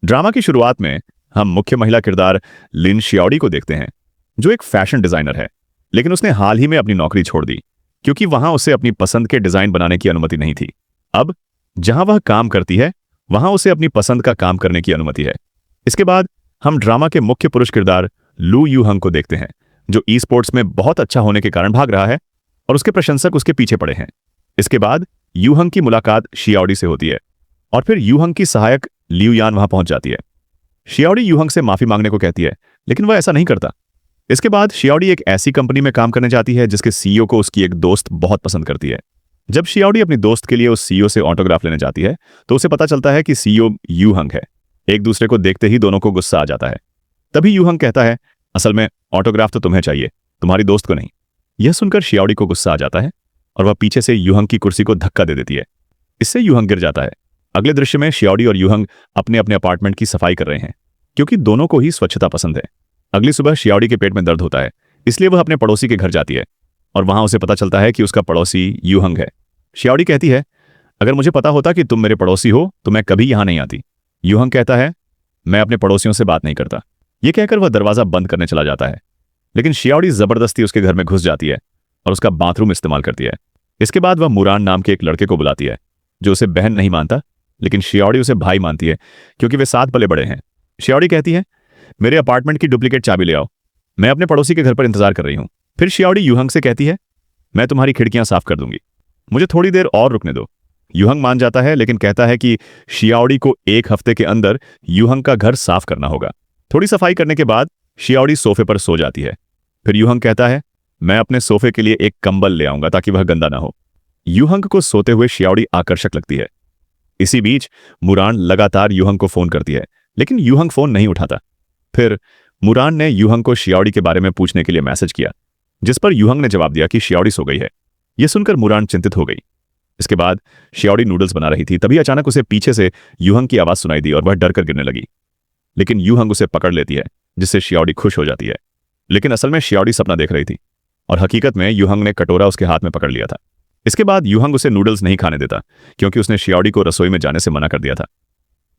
Drama की शुरुआत में हम मुख्य महिला किरदार लिन शियाओडी को देखते हैं, जो एक फैशन डिजाइनर है। लेकिन उसने हाल ही में अपनी नौकरी छोड़ दी क्योंकि वहां उसे अपनी पसंद के डिजाइन बनाने की अनुमति नहीं थी। अब जहां वह काम करती है वहां उसे अपनी पसंद का काम करने की अनुमति है। इसके बाद हम ड्रामा के मुख्य पुरुष किरदार लू यू हंग को देखते हैं, जो ई स्पोर्ट्स में बहुत अच्छा होने के कारण भाग रहा है और उसके प्रशंसक उसके पीछे पड़े हैं। इसके बाद यू हंग की मुलाकात शियाओडी से होती है और फिर यू हंग की सहायक लियू यान वहां पहुंच जाती है। शियाओडी यू हंग से माफी मांगने को कहती है, लेकिन वह ऐसा नहीं करता। इसके बाद शियाओडी एक ऐसी कंपनी में काम करने जाती है जिसके सीईओ को उसकी एक दोस्त बहुत पसंद करती है। जब शियाओडी अपनी दोस्त के लिए उस सीईओ से ऑटोग्राफ लेने जाती है तो उसे पता चलता है कि सीईओ यू हंग है। एक दूसरे को देखते ही दोनों को गुस्सा आ जाता है। तभी यू हंग कहता है, असल में ऑटोग्राफ तो तुम्हें चाहिए, तुम्हारी दोस्त को नहीं। यह सुनकर शियाओडी को गुस्सा आ जाता है और वह पीछे से यू हंग की कुर्सी को धक्का दे देती है। इससे यू हंग गिर जाता है। अगले दृश्य में शियाओडी और यू हंग अपने अपने अपार्टमेंट की सफाई कर रहे हैं क्योंकि दोनों को ही स्वच्छता पसंद है। अगली सुबह शियाओडी के पेट में दर्द होता है, इसलिए वह अपने पड़ोसी के घर जाती है और वहां उसे पता चलता है कि उसका पड़ोसी यू हंग है। शियाओडी कहती है, अगर मुझे पता होता कि तुम मेरे पड़ोसी हो तो मैं कभी यहां नहीं आती। यू हंग कहता है, मैं अपने पड़ोसियों से बात नहीं करता। यह कहकर वह दरवाजा बंद करने चला जाता है, लेकिन शियाओडी जबरदस्ती उसके घर में घुस जाती है और उसका बाथरूम इस्तेमाल करती है। इसके बाद वह मुरान नाम के एक लड़के को बुलाती है, जो उसे बहन नहीं मानता, लेकिन शियाओडी उसे भाई मानती है क्योंकि वे साथ पले बड़े हैं। शियाओडी कहती है, मेरे अपार्टमेंट की डुप्लीकेट चाबी ले आओ, मैं अपने पड़ोसी के घर पर इंतजार कर रही हूं। फिर शियाओडी यू हंग से कहती है, मैं तुम्हारी खिड़कियां साफ कर दूंगी, मुझे थोड़ी देर और रुकने दो। यू हंग मान जाता है, लेकिन कहता है कि शियाओडी को 1 हफ्ते के अंदर यू हंग का घर साफ करना होगा। थोड़ी सफाई करने के बाद शियाओडी सोफे पर सो जाती है। फिर यू हंग कहता है, मैं अपने सोफे के लिए एक कंबल ले आऊंगा ताकि वह गंदा ना हो। यू हंग को सोते हुए शियाओडी आकर्षक लगती है। इसी बीच मुरान लगातार यू हंग को फोन करती है, लेकिन यू हंग फोन नहीं उठाता। फिर मुरान ने यू हंग को शियाओडी के बारे में पूछने के लिए मैसेज किया, जिस पर यू हंग ने जवाब दिया कि शियाओडी सो गई है। यह सुनकर मुरान चिंतित हो गई। इसके बाद शियाओडी नूडल्स बना रही थी, तभी अचानक उसे पीछे से यू हंग की आवाज सुनाई दी और वह डर कर गिरने लगी। लेकिन यू हंग उसे पकड़ लेती है, जिससे शियाओडी खुश हो जाती है। लेकिन असल में शियाओडी सपना देख रही थी और हकीकत में यू हंग ने कटोरा उसके हाथ में पकड़ लिया था। इसके बाद यू हंग उसे नूडल्स नहीं खाने देता क्योंकि उसने शियाओडी को रसोई में जाने से मना कर दिया था।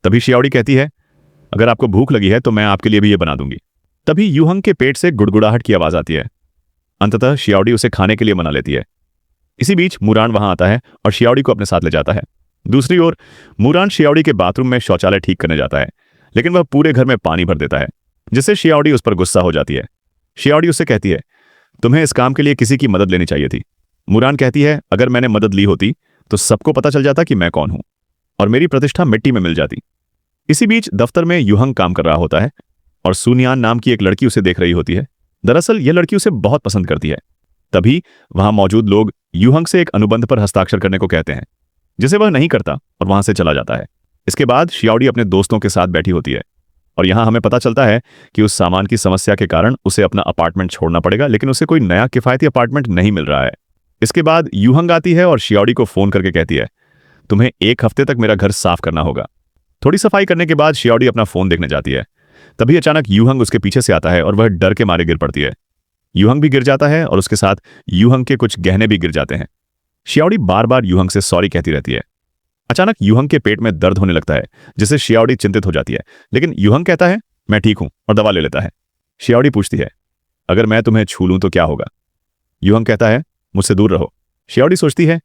तभी शियाओडी कहती है, अगर आपको भूख लगी है तो मैं आपके लिए भी ये बना दूंगी। तभी यू हंग के पेट से गुड़गुड़ाहट की आवाज आती है। अंततः शियाओडी उसे खाने के लिए मना लेती है। इसी बीच मुरान वहां आता है और शियाओडी को अपने साथ ले जाता है। दूसरी ओर मुरान शियाओडी के बाथरूम में शौचालय ठीक करने जाता है, लेकिन वह पूरे घर में पानी भर देता है, जिससे शियाओडी उस पर गुस्सा हो जाती है। शियाओडी उससे कहती है, तुम्हें इस काम के लिए किसी की मदद लेनी चाहिए थी। मुरान कहती है, अगर मैंने मदद ली होती तो सबको पता चल जाता कि मैं कौन हूं और मेरी प्रतिष्ठा मिट्टी में मिल जाती। इसी बीच दफ्तर में यू हंग काम कर रहा होता है और सुनियान नाम की एक लड़की उसे देख रही होती है। दरअसल यह लड़की उसे बहुत पसंद करती है। तभी वहां मौजूद लोग यू हंग से एक अनुबंध पर हस्ताक्षर करने को कहते हैं, जिसे वह नहीं करता और वहां से चला जाता है। इसके बाद शियाओडी अपने दोस्तों के साथ बैठी होती है और यहां हमें पता चलता है कि उस सामान की समस्या के कारण उसे अपना अपार्टमेंट छोड़ना पड़ेगा, लेकिन उसे कोई नया किफायती अपार्टमेंट नहीं मिल रहा है। इसके बाद यू हंग आती है और शियाओडी को फोन करके कहती है, तुम्हें 1 हफ्ते तक मेरा घर साफ करना होगा। थोड़ी सफाई करने के बाद शियाओडी अपना फोन देखने जाती है। तभी अचानक यू हंग उसके पीछे से आता है और वह डर के मारे गिर पड़ती है। यू हंग भी गिर जाता है और उसके साथ यू हंग के कुछ गहने भी गिर जाते हैं। शियाओडी बार बार यू हंग से सॉरी कहती रहती है। अचानक यू हंग के पेट में दर्द होने लगता है, जिससे शियाओडी चिंतित हो जाती है, लेकिन यू हंग कहता है, मैं ठीक हूं, और दवा ले लेता है। शियाओडी पूछती है, अगर मैं तुम्हें छू लूं तो क्या होगा? यू हंग कहता है, मुझसे दूर रहो। शियाओडी सोचती है,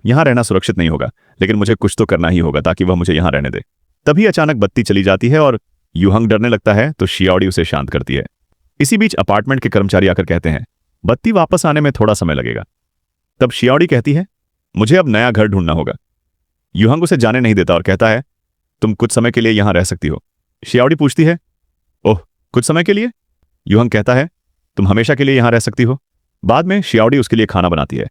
यहां रहना सुरक्षित नहीं होगा, लेकिन मुझे कुछ तो करना ही होगा ताकि वह मुझे यहां रहने दे। तभी अचानक बत्ती चली जाती है और यू हंग डरने लगता है, तो शियाओडी उसे शांत करती है। इसी बीच अपार्टमेंट के कर्मचारी आकर कहते हैं, बत्ती वापस आने में थोड़ा समय लगेगा। तब शियाओडी कहती है, मुझे अब नया घर ढूंढना होगा। यू हंग उसे जाने नहीं देता और कहता है, तुम कुछ समय के लिए यहां रह सकती हो। शियाओडी पूछती है, ओह, कुछ समय के लिए? यू हंग कहता है, तुम हमेशा के लिए यहां रह सकती हो। बाद में शियाओडी उसके लिए खाना बनाती है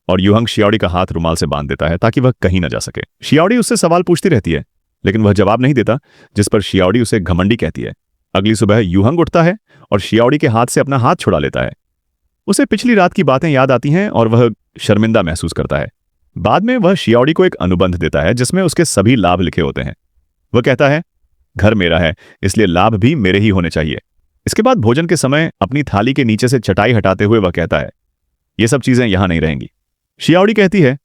और यू हंग शियाओडी का हाथ रुमाल से बांध देता है ताकि वह कहीं न जा सके। शियाओडी उससे सवाल पूछती रहती है, लेकिन वह जवाब नहीं देता, जिस पर शियाओडी उसे घमंडी कहती है। अगली सुबह यू हंग उठता है और शियाओडी के हाथ से अपना हाथ छुड़ा लेता है। उसे पिछली रात की बातें याद आती हैं और वह शर्मिंदा महसूस करता है। बाद में वह शियाओडी को एक अनुबंध देता है जिसमें उसके सभी लाभ लिखे होते हैं। वह कहता है, घर मेरा है, इसलिए लाभ भी मेरे ही होने चाहिए। इसके बाद भोजन के समय अपनी थाली के नीचे से चटाई हटाते हुए वह कहता है, ये सब चीजें यहां नहीं रहेंगी। शियाओडी कहती है,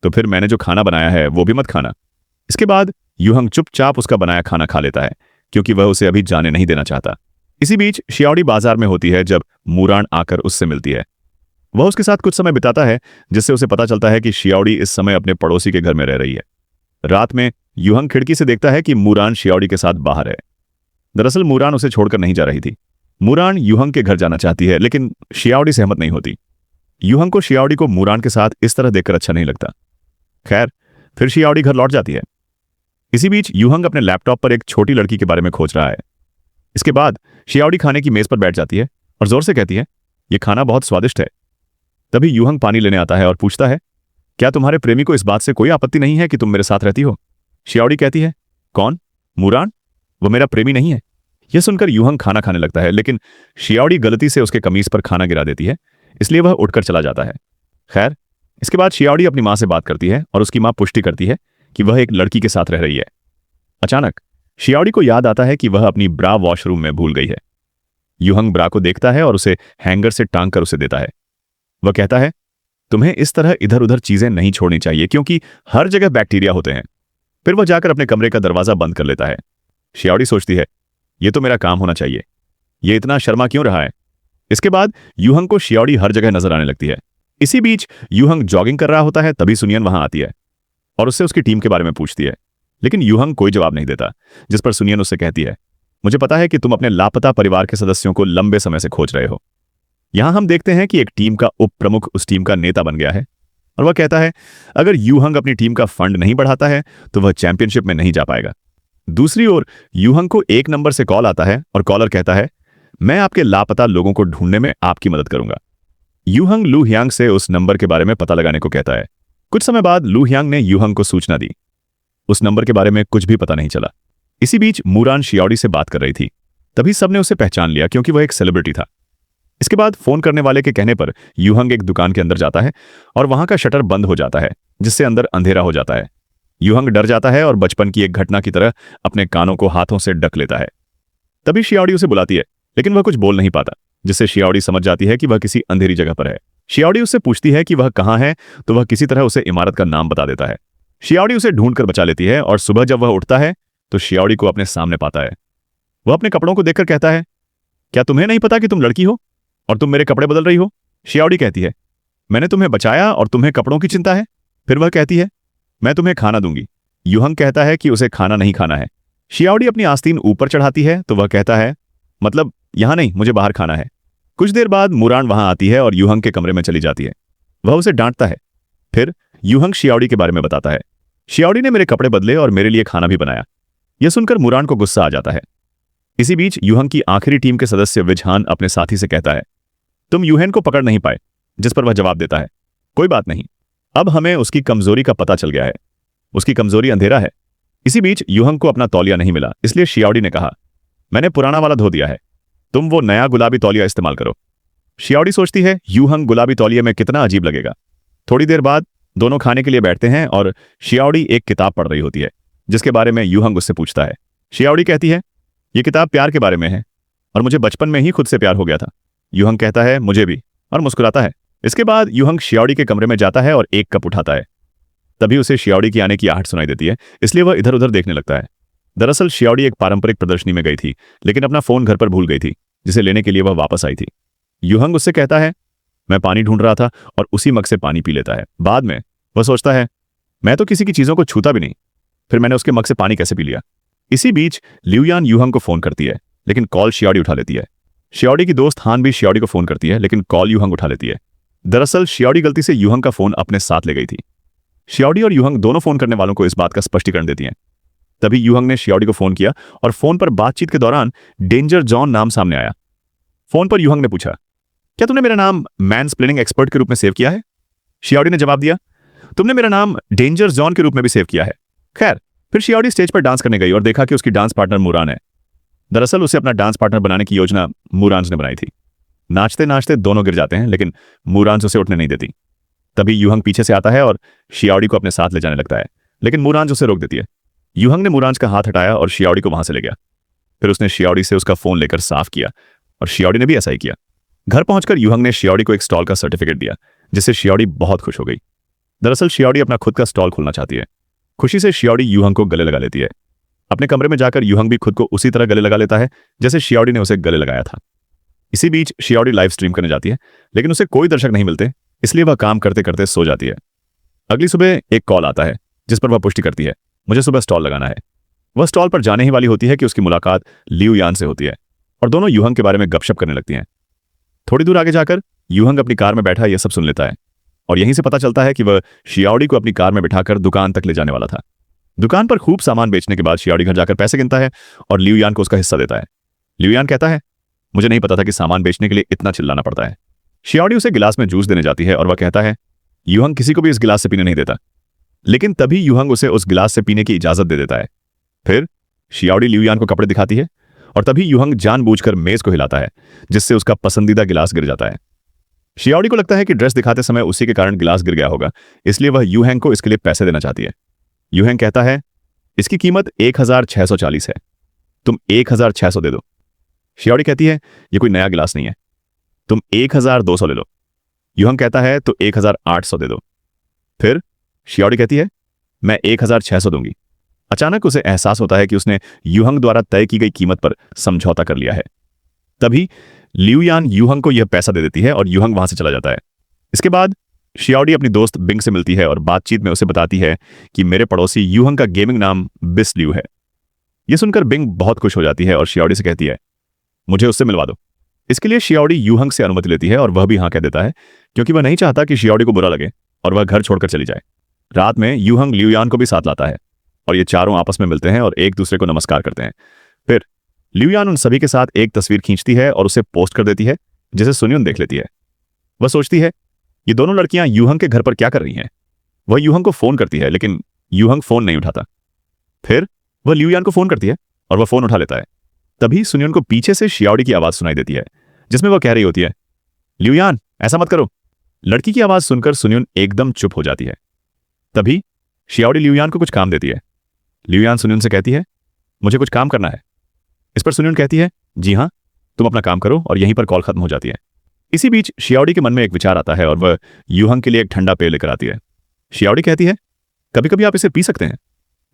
तो फिर मैंने जो खाना बनाया है वो भी मत खाना। इसके बाद यू हंग चुपचाप उसका बनाया खाना खा लेता है क्योंकि वह उसे अभी जाने नहीं देना चाहता। इसी बीच शियाओडी बाजार में होती है जब मूरान आकर उससे मिलती है। वह उसके साथ कुछ समय बिताता है, जिससे उसे पता चलता है कि शियाओडी इस समय अपने पड़ोसी के घर में रह रही है। रात में युहंग खिड़की से देखता है कि मूरान शियाओडी के साथ बाहर है। दरअसल मूरान उसे छोड़कर नहीं जा रही थी। मूरान युहंग के घर जाना चाहती है, लेकिन शियाओडी सहमत नहीं होती। युहंग को शियाओडी को मूरान के साथ इस तरह देखकर अच्छा नहीं लगता। खैर, फिर शियाओडी घर लौट जाती है। इसी बीच युहंग अपने लैपटॉप पर एक छोटी लड़की के बारे में खोज रहा है। इसके बाद शियाओडी खाने की मेज पर बैठ जाती है और जोर से कहती है, यह खाना बहुत स्वादिष्ट है। तभी युहंग पानी लेने आता है और पूछता है, क्या तुम्हारे प्रेमी को इस बात से कोई आपत्ति नहीं है कि तुम मेरे साथ रहती हो? शियाओडी कहती है, कौन? मूरान? वो मेरा प्रेमी नहीं है। यह सुनकर युहंग खाना खाने लगता है, लेकिन शियाओडी गलती से उसके कमीज पर खाना गिरा देती है, इसलिए वह उठकर चला जाता है। खैर, इसके बाद शियाओडी अपनी मां से बात करती है और उसकी मां पुष्टि करती है कि वह एक लड़की के साथ रह रही है। अचानक शियाओडी को याद आता है कि वह अपनी ब्रा वॉशरूम में भूल गई है। युहंग ब्रा को देखता है और उसे हैंगर से टांग कर उसे देता है। वह कहता है, तुम्हें इस तरह इधर उधर चीजें नहीं छोड़नी चाहिए, क्योंकि हर जगह बैक्टीरिया होते हैं। फिर वह जाकर अपने कमरे का दरवाजा बंद कर लेता है। शियाओडी सोचती है, यह तो मेरा काम होना चाहिए, यह इतना शर्मा क्यों रहा है? इसके बाद युहंग को शियाओडी हर जगह नजर आने लगती है। इसी बीच युहंग जॉगिंग कर रहा होता है, तभी सुनियन वहां आती है और उससे उसकी टीम के बारे में पूछती है, लेकिन युहंग कोई जवाब नहीं देता। जिस पर सुनियन उससे कहती है, मुझे पता है कि तुम अपने लापता परिवार के सदस्यों को लंबे समय से खोज रहे हो। यहां हम देखते हैं कि एक टीम का उप प्रमुख उस टीम का नेता बन गया है और वह कहता है, अगर युहंग अपनी टीम का फंड नहीं बढ़ाता है तो वह चैंपियनशिप में नहीं जा पाएगा। दूसरी ओर युहंग को एक नंबर से कॉल आता है और कॉलर कहता है, मैं आपके लापता लोगों को ढूंढने में आपकी मदद करूंगा। युहंग लू हियांग से उस नंबर के बारे में पता लगाने को कहता है। कुछ समय बाद लू हियांग ने युहंग को सूचना दी। उस नंबर के बारे में कुछ भी पता नहीं चला। इसी बीच मूरान शियाओडी से बात कर रही थी, तभी सबने उसे पहचान लिया क्योंकि वह एक सेलिब्रिटी था। इसके बाद फोन करने वाले के कहने पर युहंग एक दुकान के अंदर जाता है और वहां का शटर बंद हो जाता है, जिससे अंदर अंधेरा हो जाता है। युहंग डर जाता है और बचपन की एक घटना की तरह अपने कानों को हाथों से ढक लेता है। तभी शियाओडी उसे बुलाती है, लेकिन वह कुछ बोल नहीं पाता, जिससे शियाओडी समझ जाती है कि वह किसी अंधेरी जगह पर है। शियाओडी उससे पूछती है कि वह कहां है, तो वह किसी तरह उसे इमारत का नाम बता देता है। शियाओडी उसे ढूंढकर बचा लेती है और सुबह जब वह उठता है तो शियाओडी को अपने सामने पाता है। वह अपने कपड़ों को देखकर कहता है, क्या तुम्हें नहीं पता कि तुम लड़की हो और तुम मेरे कपड़े बदल रही हो? शियाओडी कहती है, मैंने तुम्हें बचाया और तुम्हें कपड़ों की चिंता है। फिर वह कहती है, मैं तुम्हें खाना दूंगी। युहंग कहता है कि उसे खाना नहीं खाना है। शियाओडी अपनी आस्तीन ऊपर चढ़ाती है तो वह कहता है, मतलब यहां नहीं, मुझे बाहर खाना है। कुछ देर बाद मूरान वहां आती है और युहंग के कमरे में चली जाती है। वह उसे डांटता है। फिर युहंग शियाओडी के बारे में बताता है, शियाओडी ने मेरे कपड़े बदले और मेरे लिए खाना भी बनाया। यह सुनकर मूरान को गुस्सा आ जाता है। इसी बीच युहंग की आखिरी टीम के सदस्य विजहान अपने साथी से कहता है, तुम यूहेन को पकड़ नहीं पाए, जिस पर वह जवाब देता है, कोई बात नहीं, अब हमें उसकी कमजोरी का पता चल गया है। उसकी कमजोरी अंधेरा है। इसी बीच युहंग को अपना तौलिया नहीं मिला, इसलिए शियाओडी ने कहा, मैंने पुराना वाला धो दिया है, तुम वो नया गुलाबी तौलिया इस्तेमाल करो। शियाओडी सोचती है युहंग गुलाबी तौलिया में कितना अजीब लगेगा। थोड़ी देर बाद दोनों खाने के लिए बैठते हैं और शियाओडी एक किताब पढ़ रही होती है, जिसके बारे में युहंग उससे पूछता है। शियाओडी कहती है, यह किताब प्यार के बारे में है और मुझे बचपन में ही खुद से प्यार हो गया था। युहंग कहता है, मुझे भी, और मुस्कुराता है। इसके बाद युहंग शियाओडी के कमरे में जाता है और एक कप उठाता है। तभी उसे शियाओडी की आने की आहट सुनाई देती है, इसलिए वह इधर उधर देखने लगता है। दरअसल शियाओडी एक पारंपरिक प्रदर्शनी में गई थी, लेकिन अपना फोन घर पर भूल गई थी, जिसे लेने के लिए वह वापस आई थी। युहंग उससे कहता है, मैं पानी ढूंढ रहा था, और उसी मग से पानी पी लेता है। बाद में वह सोचता है, मैं तो किसी की चीजों को छूता भी नहीं, फिर मैंने उसके मग से पानी कैसे पी लिया। इसी बीच लियूयान युहंग को फोन करती है, लेकिन कॉल शियाओडी उठा लेती है। शियाओडी की दोस्त हान भी शियाओडी को फोन करती है, लेकिन कॉल युहंग उठा लेती है। दरअसल शियाओडी गलती से युहंग का फोन अपने साथ ले गई थी। शियाओडी और युहंग दोनों फोन करने वालों को इस बात का स्पष्टीकरण देती हैं। तभी युहंग ने शियाओडी को फोन किया और फोन पर बातचीत के दौरान डेंजर जॉन नाम सामने आया। फोन पर युहंग ने पूछा, क्या तुमने मेरा नाम मैनस्प्लेनिंग एक्सपर्ट के रूप में सेव किया है? शियाओडी ने जवाब दिया, तुमने मेरा नाम डेंजर जॉन के रूप में भी सेव किया है। खैर, फिर शियाओडी स्टेज पर डांस करने गई और देखा कि उसकी डांस पार्टनर मूरान है। दरअसल उसे अपना डांस पार्टनर बनाने की योजना मूरान ने बनाई थी। नाचते नाचते दोनों गिर जाते हैं, लेकिन मूरान उसे उठने नहीं देती। तभी युहंग पीछे से आता है और शियाओडी को अपने साथ ले जाने लगता है, लेकिन मूरान उसे रोक देती है। युहंग ने मूरान का हाथ हटाया और शियाओडी को वहां से ले गया। फिर उसने शियाओडी से उसका फोन लेकर साफ किया और शियाओडी ने भी ऐसा ही किया। घर पहुंचकर युहंग ने शियाओडी को एक स्टॉल का सर्टिफिकेट दिया, जिससे शियाओडी बहुत खुश हो गई। दरअसल शियाओडी अपना खुद का स्टॉल खोलना चाहती है। खुशी से शियाओडी युहंग को गले लगा लेती है। अपने कमरे में जाकर यूहंग भी खुद को उसी तरह गले लगा लेता है जैसे शियाओडी ने उसे गले लगाया था। इसी बीच शियाओडी लाइव स्ट्रीम करने जाती है, लेकिन उसे कोई दर्शक नहीं मिलते, इसलिए वह काम करते करते सो जाती है। अगली सुबह एक कॉल आता है जिस पर वह पुष्टि करती है, मुझे सुबह स्टॉल लगाना है। वह स्टॉल पर जाने ही वाली होती है कि उसकी मुलाकात लियू यान से होती है और दोनों यूहंग के बारे में गपशप करने लगती हैं। थोड़ी दूर आगे जाकर यूहंग अपनी कार में बैठा यह सब सुन लेता है और यहीं से पता चलता है कि वह शियाओडी को अपनी कार में बिठाकर दुकान तक ले जाने वाला था। दुकान पर खूब सामान बेचने के बाद शियाओडी घर जाकर पैसे गिनता है और लियू यान को उसका हिस्सा देता है। लियू यान कहता है, मुझे नहीं पता था कि सामान बेचने के लिए इतना चिल्लाना पड़ता है। शियाओडी उसे गिलास में जूस देने जाती है और वह कहता है, यूहंग किसी को भी इस गिलास से पीने नहीं देता। लेकिन तभी यूहंग उसे उस गिलास से पीने की इजाजत दे देता है। फिर शियाओडी लियू यान को कपड़े दिखाती है और तभी यूहंग जानबूझकर मेज को हिलाता है, जिससे उसका पसंदीदा गिलास गिर जाता है। शियाओडी को लगता है कि ड्रेस दिखाते समय उसी के कारण गिलास गिर गया होगा, इसलिए वह यूहंग को इसके लिए पैसे देना चाहती है। यूहंग कहता है, इसकी कीमत 1640 है, तुम 1600 दे दो। शियाओडी कहती है, यह कोई नया गिलास नहीं है, तुम 1200 ले लो। यूहंग कहता है, तो 1800 दे दो। फिर शियाओडी कहती है, मैं 1600 दूंगी। अचानक उसे एहसास होता है कि उसने यूहंग द्वारा तय की गई कीमत पर समझौता कर लिया है। तभी लियू यान यूहंग को यह पैसा दे देती है और यूहंग वहां से चला जाता है। इसके बाद शियाओडी अपनी दोस्त बिंग से मिलती है और बातचीत में उसे बताती है कि मेरे पड़ोसी यूहंग का गेमिंग नाम बिस लियू है। यह सुनकर बिंग बहुत खुश हो जाती है और शियाओडी से कहती है, मुझे उससे मिलवा दो। इसके लिए शियाओडी यूहंग से अनुमति लेती है और वह भी हाँ कह देता है, क्योंकि वह नहीं चाहता कि शियाओडी को बुरा लगे और वह घर छोड़कर चली जाए। रात में यूहंग लियू यान को भी साथ लाता है और ये चारों आपस में मिलते हैं और एक दूसरे को नमस्कार करते हैं। फिर लियू यान उन सभी के साथ एक तस्वीर खींचती है और उसे पोस्ट कर देती है, जिसे सुनियन देख लेती है। वह सोचती है, ये दोनों लड़कियां यूहंग के घर पर क्या कर रही हैं। वह यूहंग को फोन करती है, लेकिन यूहंग फोन नहीं उठाता। फिर वह लियू यान को फोन करती है और वह फोन उठा लेता है। तभी सुनियन को पीछे से शियाओडी की आवाज सुनाई देती है, जिसमें वह कह रही होती है, लियू यान ऐसा मत करो। लड़की की आवाज सुनकर सुनियन एकदम चुप हो जाती है। तभी शियाओडी लियू यान को कुछ काम देती है। लियू यान सुनियन से कहती है, मुझे कुछ काम करना है। इस पर सुनियन कहती है, जी हाँ, तुम अपना काम करो, और यहीं पर कॉल खत्म हो जाती है। इसी बीच शियाओडी के मन में एक विचार आता है और वह यूहंग के लिए एक ठंडा पेय लेकर आती है। शियाओडी कहती है, कभी कभी आप इसे पी सकते हैं।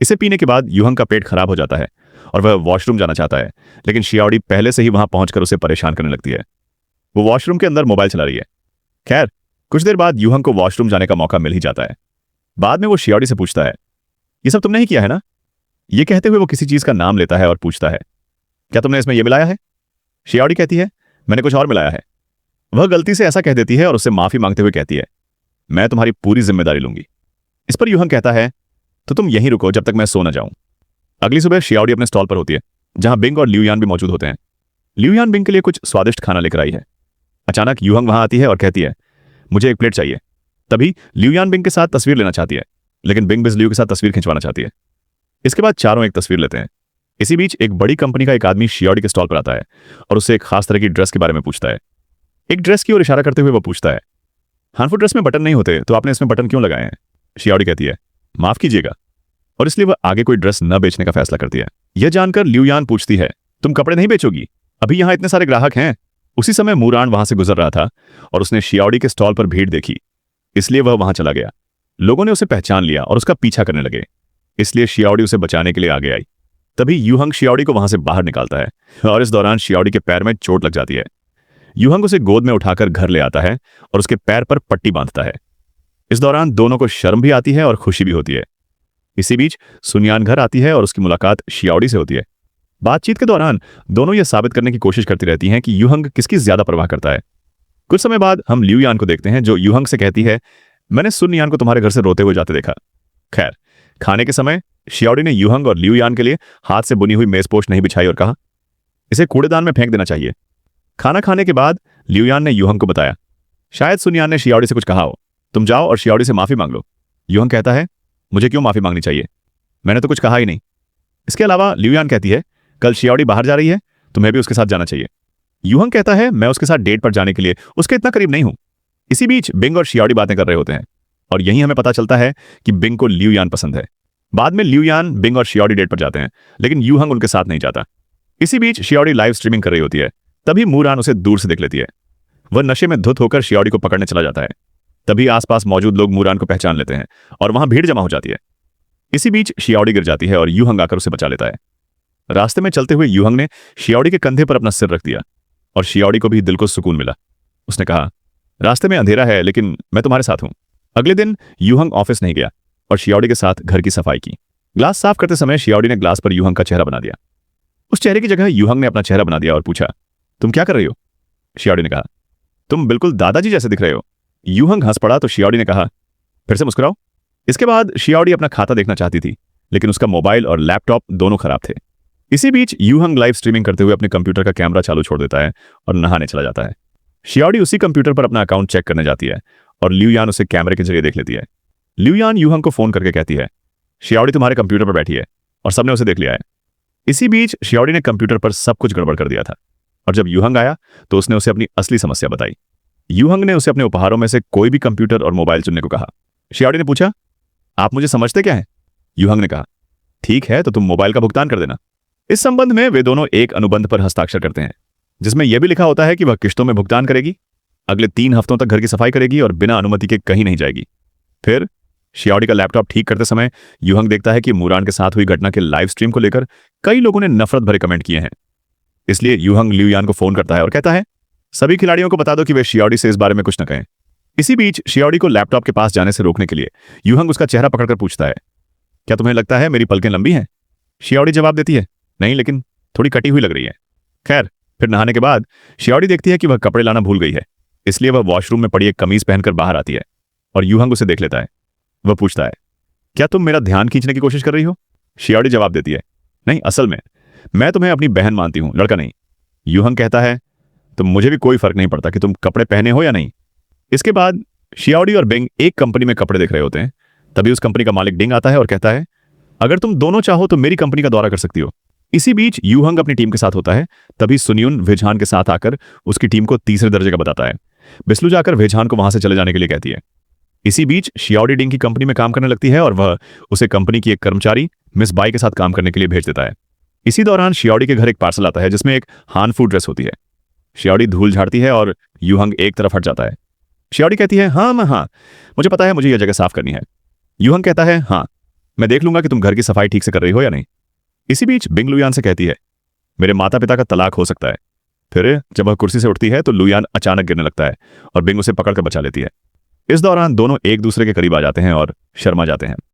इसे पीने के बाद यूहंग का पेट खराब हो जाता है और वह वॉशरूम जाना चाहता है, लेकिन शियाओडी पहले से ही वहां पहुंचकर उसे परेशान करने लगती है। वो वॉशरूम के अंदर मोबाइल चला रही है। खैर, कुछ देर बाद यूहंग को वॉशरूम जाने का मौका मिल ही जाता है। बाद में वो शियाओडी से पूछता है, ये सब तुमने ही किया है ना? ये कहते हुए वो किसी चीज का नाम लेता है और पूछता है, क्या तुमने इसमें यह मिलाया है? शियाओडी कहती है, मैंने कुछ और मिलाया है। वह गलती से ऐसा कह देती है और उससे माफी मांगते हुए कहती है, मैं तुम्हारी पूरी जिम्मेदारी लूंगी। इस पर यूहंग कहता है, तो तुम यहीं रुको जब तक मैं सो न जाऊं। अगली सुबह शियाओडी अपने स्टॉल पर होती है, जहां बिंग और लियू यान भी मौजूद होते हैं। लियू यान बिंग के लिए कुछ स्वादिष्ट खाना लेकर आई है। अचानक यूहंग वहां आती है और कहती है, मुझे एक प्लेट चाहिए। तभी लियू यान बिंग के साथ तस्वीर लेना चाहती है, लेकिन बिंग बिस लियू के साथ तस्वीर खिंचवाना चाहती है। इसके बाद चारों एक तस्वीर लेते हैं। इसी बीच एक बड़ी कंपनी का एक आदमी शियाओडी के स्टॉल पर आता है और उससे एक खास तरह की ड्रेस के बारे में पूछता है। एक ड्रेस की ओर इशारा करते हुए वो पूछता है, हानफुल ड्रेस में बटन नहीं होते, तो आपने इसमें बटन क्यों लगाए हैं? शियाओडी कहती है, माफ कीजिएगा, और इसलिए वह आगे कोई ड्रेस न बेचने का फैसला करती है। यह जानकर लियू यान पूछती है, तुम कपड़े नहीं बेचोगी? अभी यहां इतने सारे ग्राहक हैं। उसी समय मूरान वहां से गुजर रहा था और उसने शियाओडी के स्टॉल पर भीड़ देखी, इसलिए वह वहां चला गया। लोगों ने उसे पहचान लिया और उसका पीछा करने लगे, इसलिए शियाओडी उसे बचाने के लिए आगे आई। तभी यूहंग शियाओडी को वहां से बाहर निकालता है और इस दौरान शियाओडी के पैर में चोट लग जाती है। यूहंग उसे गोद में उठाकर घर ले आता है और उसके पैर पर पट्टी बांधता है। इस दौरान दोनों को शर्म भी आती है और खुशी भी होती है। इसी बीच सुनियान घर आती है और उसकी मुलाकात शियाओडी से होती है। बातचीत के दौरान दोनों यह साबित करने की कोशिश करती रहती हैं कि यूहंग किसकी ज्यादा परवाह करता है। कुछ समय बाद हम लियू यान को देखते हैं, जो यूहंग से कहती है, मैंने सुन यान को तुम्हारे घर से रोते हुए जाते देखा। खैर, खाने के समय शियाओडी ने यूहंग और लियू यान के लिए हाथ से बुनी हुई मेजपोश नहीं बिछाई और कहा, इसे कूड़ेदान में फेंक देना चाहिए। खाना खाने के बाद लियू यान ने यूहंग को बताया, शायद सुनियान ने शियाओडी से कुछ कहा हो, तुम जाओ और शियाओडी से माफी मांग लो। यूहंग कहता है, मुझे क्यों माफी मांगनी चाहिए? मैंने तो कुछ कहा ही नहीं। इसके अलावा लियू यान कहती है, कल शियाओडी बाहर जा रही है, तुम्हें भी उसके साथ जाना चाहिए। यूहंग कहता है, मैं उसके साथ डेट पर जाने के लिए उसके इतना करीब नहीं हूं। इसी बीच बिंग और शियाओडी बातें कर रहे होते हैं और यहीं हमें पता चलता है कि बिंग को लियू यान पसंद है। बाद में लियू यान, बिंग और शियाओडी डेट पर जाते हैं, लेकिन यूहंग उनके साथ नहीं जाता। इसी बीच शियाओडी लाइव स्ट्रीमिंग कर रही होती है। तभी मूरान उसे दूर से देख लेती है। वह नशे में धुत होकर शियाओडी को पकड़ने चला जाता है। तभी आसपास मौजूद लोग मूरान को पहचान लेते हैं और वहां भीड़ जमा हो जाती है। इसी बीच शियाओडी गिर जाती है और यूहंग आकर उसे बचा लेता है। रास्ते में चलते हुए यूहंग ने शियाओडी के कंधे पर अपना सिर रख दिया और शियाओडी को भी दिल को सुकून मिला। उसने कहा, रास्ते में अंधेरा है लेकिन मैं तुम्हारे साथ हूं। अगले दिन यूहंग ऑफिस नहीं गया और शियाओडी के साथ घर की सफाई की। ग्लास साफ करते समय शियाओडी ने ग्लास पर यूहंग का चेहरा बना दिया। उस चेहरे की जगह यूहंग ने अपना चेहरा बना दिया और पूछा, तुम क्या कर रही हो? शियाओडी ने कहा, तुम बिल्कुल दादाजी जैसे दिख रहे हो। यूहंग हंस पड़ा तो शियाओडी ने कहा, फिर से मुस्कुराओ। इसके बाद शियाओडी अपना खाता देखना चाहती थी लेकिन उसका मोबाइल और लैपटॉप दोनों खराब थे। इसी बीच यूहंग लाइव स्ट्रीमिंग करते हुए अपने कंप्यूटर का कैमरा चालू छोड़ देता है और नहाने चला जाता है। शियाओडी उसी कंप्यूटर पर अपना अकाउंट चेक करने जाती है और ल्यूयान उसे कैमरे के जरिए देख लेती है। ल्यूयान यूहंग को फोन करके कहती है, शियाओडी तुम्हारे कंप्यूटर पर बैठी है और सबने उसे देख लिया है। इसी बीच शियाओडी ने कंप्यूटर पर सब कुछ गड़बड़ कर दिया था और जब यूहंग आया तो उसने उसे अपनी असली समस्या बताई। यूहंग ने उसे अपने उपहारों में से कोई भी कंप्यूटर और मोबाइल चुनने को कहा। शियाओडी ने पूछा, आप मुझे समझते क्या है? यूहंग ने कहा, ठीक है तो तुम मोबाइल का भुगतान कर देना। इस संबंध में वे दोनों एक अनुबंध पर हस्ताक्षर करते हैं जिसमें यह भी लिखा होता है कि वह किश्तों में भुगतान करेगी, अगले 3 हफ्तों तक घर की सफाई करेगी और बिना अनुमति के कहीं नहीं जाएगी। फिर शियाओडी का लैपटॉप ठीक करते समय यूहंग देखता है कि मूरान के साथ हुई घटना के लाइव स्ट्रीम को लेकर कई लोगों ने नफरत भरे कमेंट किए हैं। इसलिए यूहंग ल्यूयान को फोन करता है और कहता है, सभी खिलाड़ियों को बता दो कि वे शियाओडी से इस बारे में कुछ न कहें। इसी बीच शियाओडी को लैपटॉप के पास जाने से रोकने के लिए यूहंग उसका चेहरा पकड़कर पूछता है, क्या तुम्हें लगता है मेरी पलकें लंबी हैं? शियाओडी जवाब देती है, नहीं लेकिन थोड़ी कटी हुई लग रही है। खैर, फिर नहाने के बाद शियाओडी देखती है कि वह कपड़े लाना भूल गई है, इसलिए वह वॉशरूम में पड़ी एक कमीज पहनकर बाहर आती है और यूहंग उसे देख लेता है। वह पूछता है, क्या तुम मेरा ध्यान खींचने की कोशिश कर रही हो? शियाओडी जवाब देती है, नहीं, असल में मैं तुम्हें अपनी बहन मानती हूं, लड़का नहीं। यूहंग कहता है, तो मुझे भी कोई फर्क नहीं पड़ता कि तुम कपड़े पहने हो या नहीं। इसके बाद शियाओडी और बिंग एक कंपनी में कपड़े देख रहे होते हैं। तभी उस कंपनी का मालिक डिंग आता है और कहता है, अगर तुम दोनों चाहो तो मेरी कंपनी का दौरा कर सकती हो। इसी बीच यूहंग अपनी टीम के साथ होता है। तभी सुनियुन वेझान के साथ आकर उसकी टीम को तीसरे दर्जे का बताता है। बिस्लू जाकर वेझान को वहां से चले जाने के लिए कहती है। इसी बीच शियाओडी डिंग की कंपनी में काम करने लगती है और वह उसे कंपनी की एक कर्मचारी मिस बाई के साथ काम करने के लिए भेज देता है। इसी दौरान शियाओडी के घर एक पार्सल आता है जिसमें एक हानफू ड्रेस होती है। शियाओडी धूल झाड़ती है और यूहंग एक तरफ हट जाता है। शियाओडी कहती है, हाँ, मुझे पता है, मुझे यह जगह साफ करनी है। यूहंग कहता है, हाँ, मैं देख लूंगा कि तुम घर की सफाई ठीक से कर रही हो या नहीं। इसी बीच बिंग लुयान से कहती है, मेरे माता पिता का तलाक हो सकता है। फिर जब वह कुर्सी से उठती है तो लुयान अचानक गिरने लगता है और बिंग उसे पकड़कर बचा लेती है। इस दौरान दोनों एक दूसरे के करीब आ जाते हैं और शर्मा जाते हैं।